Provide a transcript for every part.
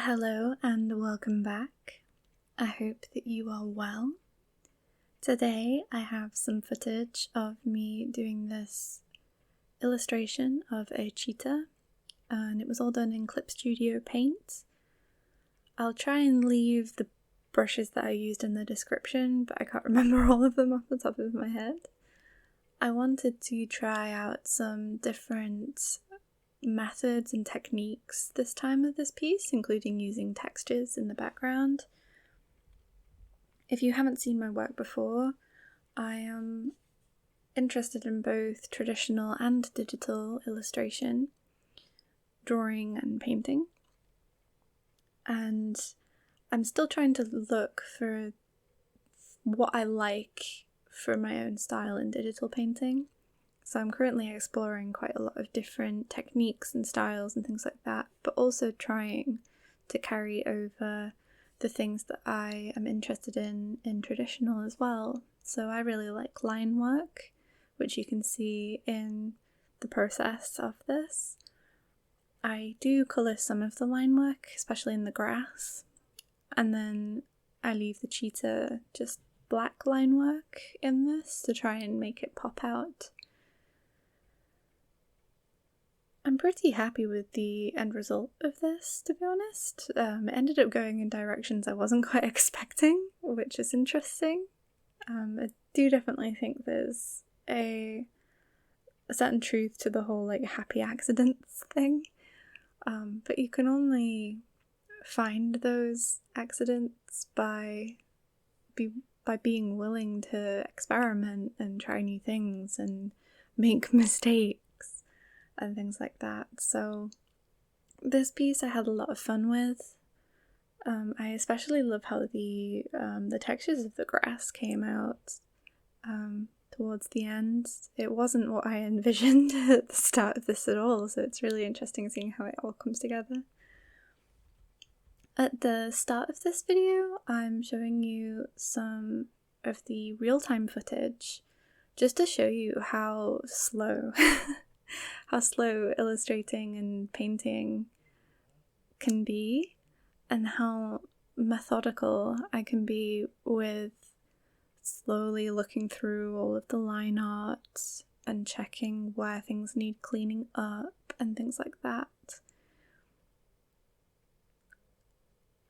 Hello and welcome back. I hope that you are well. Today I have some footage of me doing this illustration of a cheetah, and it was all done in Clip Studio Paint. I'll try and leave the brushes that I used in the description, but I can't remember all of them off the top of my head. I wanted to try out some different methods and techniques this time with this piece, including using textures in the background. If you haven't seen my work before, I am interested in both traditional and digital illustration, drawing and painting, and I'm still trying to look for what I like for my own style in digital painting. So I'm currently exploring quite a lot of different techniques and styles and things like that, but also trying to carry over the things that I am interested in traditional as well. So I really like line work, which you can see in the process of this. I do colour some of the line work, especially in the grass, and then I leave the cheetah just black line work in this to try and make it pop out. I'm pretty happy with the end result of this, to be honest. It ended up going in directions I wasn't quite expecting, which is interesting. I do definitely think there's a certain truth to the whole happy accidents thing, but you can only find those accidents by being willing to experiment and try new things and make mistakes and things like that. So this piece I had a lot of fun with. I especially love how the textures of the grass came out towards the end. It wasn't what I envisioned at the start of this at all, so it's really interesting seeing how it all comes together. At the start of this video, I'm showing you some of the real-time footage just to show you how slow illustrating and painting can be, and how methodical I can be with slowly looking through all of the line art and checking where things need cleaning up and things like that.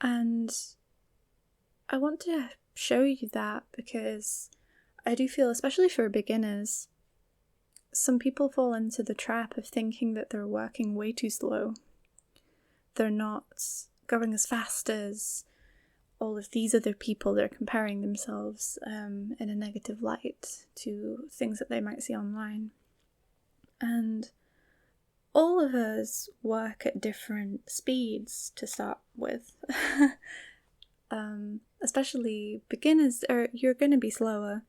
And I want to show you that because I do feel, especially for beginners, some people fall into the trap of thinking that they're working way too slow. They're not going as fast as all of these other people. They're comparing themselves in a negative light to things that they might see online. And all of us work at different speeds to start with. Especially beginners, you're going to be slower.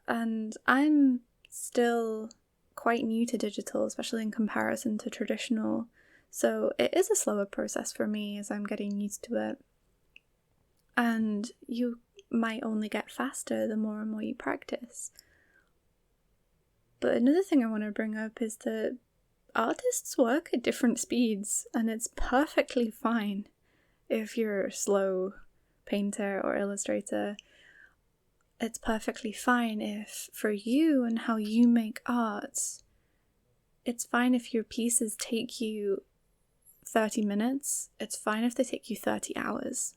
And I'm still quite new to digital, especially in comparison to traditional, so it is a slower process for me as I'm getting used to it. And you might only get faster the more and more you practice. But another thing I want to bring up is that artists work at different speeds, and it's perfectly fine if you're a slow painter or illustrator. It's perfectly fine if, for you and how you make art, it's fine if your pieces take you 30 minutes. It's fine if they take you 30 hours.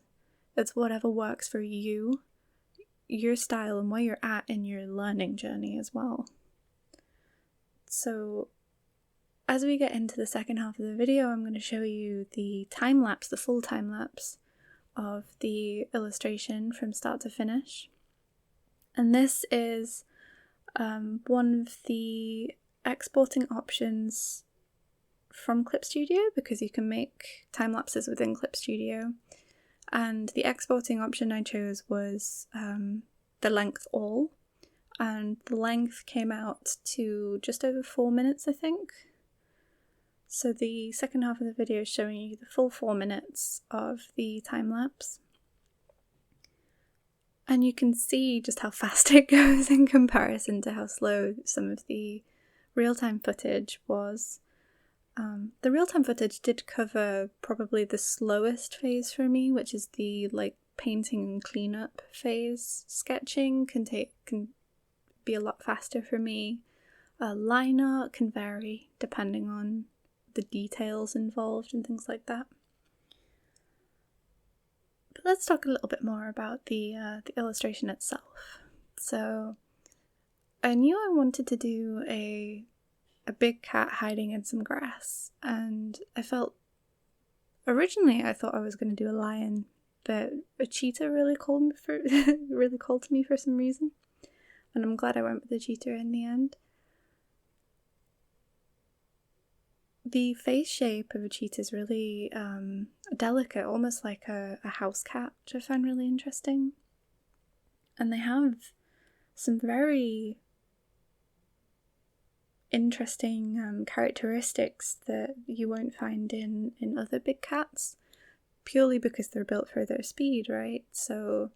It's whatever works for you, your style, and where you're at in your learning journey as well. So as we get into the second half of the video, I'm going to show you the time-lapse, the full time-lapse of the illustration from start to finish. And this is one of the exporting options from Clip Studio, because you can make time lapses within Clip Studio. And the exporting option I chose was the length all, and the length came out to just over 4 minutes, I think. So the second half of the video is showing you the full 4 minutes of the time lapse. And you can see just how fast it goes in comparison to how slow some of the real-time footage was. The real-time footage did cover probably the slowest phase for me, which is the like painting and cleanup phase. Sketching can be a lot faster for me. Line art can vary depending on the details involved and things like that. But let's talk a little bit more about the illustration itself. So I knew I wanted to do a big cat hiding in some grass, and originally I thought I was going to do a lion, but a cheetah really called to me for some reason, and I'm glad I went with the cheetah in the end. The face shape of a cheetah is really delicate, almost like a house cat, which I find really interesting. And they have some very interesting characteristics that you won't find in other big cats, purely because they're built for their speed, right? So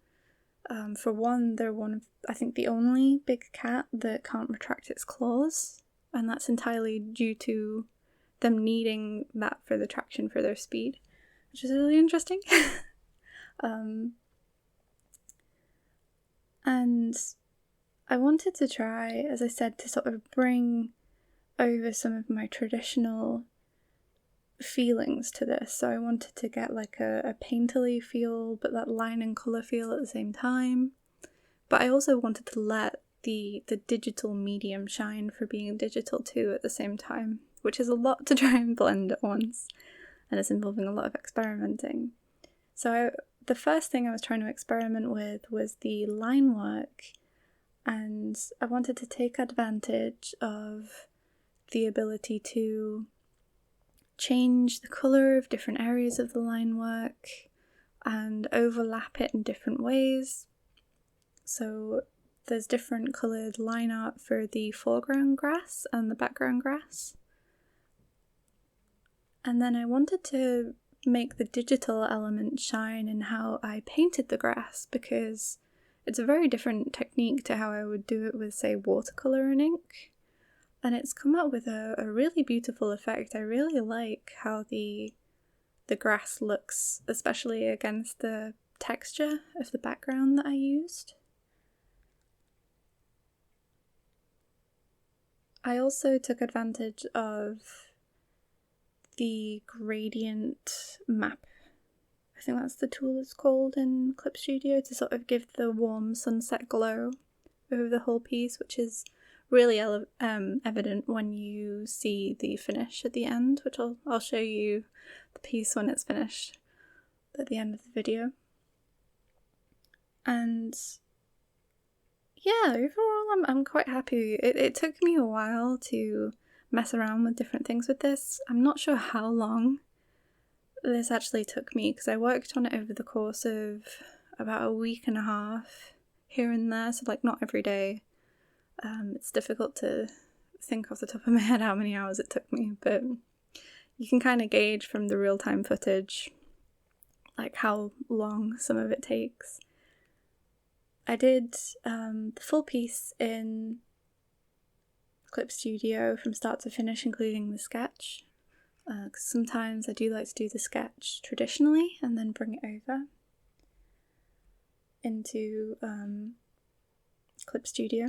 for one, they're one of, I think, the only big cat that can't retract its claws, and that's entirely due to them needing that for the traction for their speed, which is really interesting. And I wanted to try, as I said, to sort of bring over some of my traditional feelings to this. So I wanted to get like a painterly feel, but that line and colour feel at the same time. But I also wanted to let the digital medium shine for being digital too at the same time, which is a lot to try and blend at once, and it's involving a lot of experimenting. So the first thing I was trying to experiment with was the line work, and I wanted to take advantage of the ability to change the colour of different areas of the line work and overlap it in different ways. So there's different coloured line art for the foreground grass and the background grass. And then I wanted to make the digital element shine in how I painted the grass, because it's a very different technique to how I would do it with, say, watercolour and ink. And it's come up with a really beautiful effect. I really like how the grass looks, especially against the texture of the background that I used. I also took advantage of the gradient map, I think that's the tool it's called in Clip Studio, to sort of give the warm sunset glow over the whole piece, which is really evident when you see the finish at the end, which I'll show you the piece when it's finished at the end of the video. And yeah, overall I'm quite happy. It took me a while to mess around with different things with this. I'm not sure how long this actually took me, because I worked on it over the course of about a week and a half here and there, so like not every day. It's difficult to think off the top of my head how many hours it took me, but you can kind of gauge from the real-time footage like how long some of it takes. I did the full piece in Clip Studio from start to finish, including the sketch, because sometimes I do like to do the sketch traditionally and then bring it over into Clip Studio.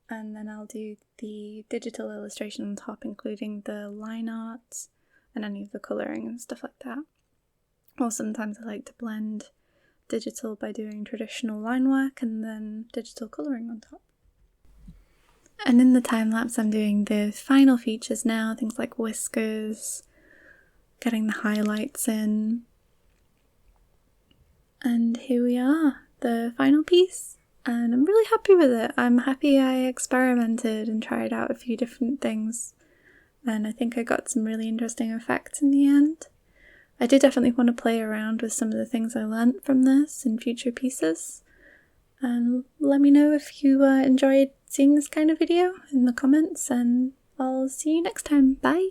And then I'll do the digital illustration on top, including the line art and any of the colouring and stuff like that. Or sometimes I like to blend digital by doing traditional line work and then digital colouring on top. And in the time-lapse I'm doing the final features now, things like whiskers, getting the highlights in. And here we are, the final piece. And I'm really happy with it. I'm happy I experimented and tried out a few different things, and I think I got some really interesting effects in the end. I do definitely want to play around with some of the things I learnt from this in future pieces, and let me know if you enjoyed seeing this kind of video in the comments, and I'll see you next time. Bye!